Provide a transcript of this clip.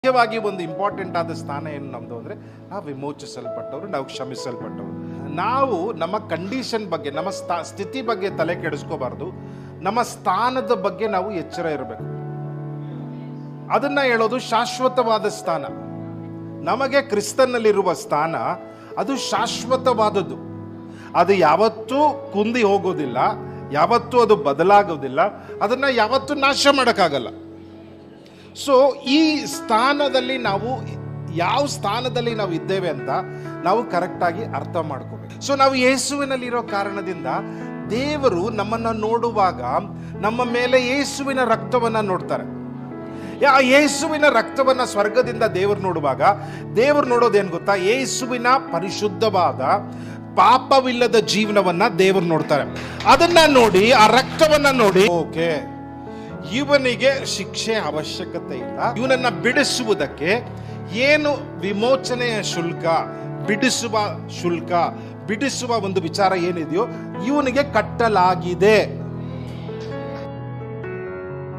ಮುಖ್ಯವಾಗಿ ಒಂದು ಇಂಪಾರ್ಟೆಂಟ್ ಆದ ಸ್ಥಾನ ಏನು ನಮ್ಮದು ಅಂದರೆ, ನಾವು ವಿಮೋಚಿಸಲ್ಪಟ್ಟವರು, ನಾವು ಕ್ಷಮಿಸಲ್ಪಟ್ಟವರು. ನಾವು ನಮ್ಮ ಕಂಡೀಷನ್ ಬಗ್ಗೆ, ನಮ್ಮ ಸ್ಥಿತಿ ಬಗ್ಗೆ ತಲೆ ಕೆಡಿಸ್ಕೋಬಾರ್ದು. ನಮ್ಮ ಸ್ಥಾನದ ಬಗ್ಗೆ ನಾವು ಎಚ್ಚರ ಇರಬೇಕು. ಅದನ್ನ ಹೇಳೋದು ಶಾಶ್ವತವಾದ ಸ್ಥಾನ. ನಮಗೆ ಕ್ರಿಸ್ತನಲ್ಲಿರುವ ಸ್ಥಾನ ಅದು ಶಾಶ್ವತವಾದದ್ದು. ಅದು ಯಾವತ್ತೂ ಕುಂದಿ ಹೋಗೋದಿಲ್ಲ, ಯಾವತ್ತೂ ಅದು ಬದಲಾಗೋದಿಲ್ಲ, ಅದನ್ನ ಯಾವತ್ತೂ ನಾಶ ಮಾಡೋಕ್ಕಾಗಲ್ಲ. ಸೊ ಈ ಸ್ಥಾನದಲ್ಲಿ ನಾವು ಯಾವ ಸ್ಥಾನದಲ್ಲಿ ನಾವು ಇದ್ದೇವೆ ಅಂತ ನಾವು ಕರೆಕ್ಟಾಗಿ ಅರ್ಥ ಮಾಡ್ಕೋಬೇಕು. ಸೊ ನಾವು ಯೇಸುವಿನಲ್ಲಿರೋ ಕಾರಣದಿಂದ ದೇವರು ನಮ್ಮನ್ನು ನೋಡುವಾಗ ನಮ್ಮ ಮೇಲೆ ಯೇಸುವಿನ ರಕ್ತವನ್ನ ನೋಡ್ತಾರೆ. ಯೇಸುವಿನ ರಕ್ತವನ್ನ ಸ್ವರ್ಗದಿಂದ ದೇವರು ನೋಡುವಾಗ ದೇವರು ನೋಡೋದೇನು ಗೊತ್ತಾ? ಯೇಸುವಿನ ಪರಿಶುದ್ಧವಾದ ಪಾಪವಿಲ್ಲದ ಜೀವನವನ್ನ ದೇವರು ನೋಡ್ತಾರೆ. ಅದನ್ನ ನೋಡಿ, ಆ ರಕ್ತವನ್ನ ನೋಡಿ, ಓಕೆ, ಇವನಿಗೆ ಶಿಕ್ಷೆ ಅವಶ್ಯಕತೆ ಇಲ್ಲ, ಇವನನ್ನ ಬಿಡಿಸುವುದಕ್ಕೆ ಏನು ವಿಮೋಚನೆಯ ಶುಲ್ಕ, ಬಿಡಿಸುವ ಶುಲ್ಕ, ಬಿಡಿಸುವ ಒಂದು ವಿಚಾರ ಏನಿದೆಯೋ ಇವನಿಗೆ ಕಟ್ಟಲಾಗಿದೆ.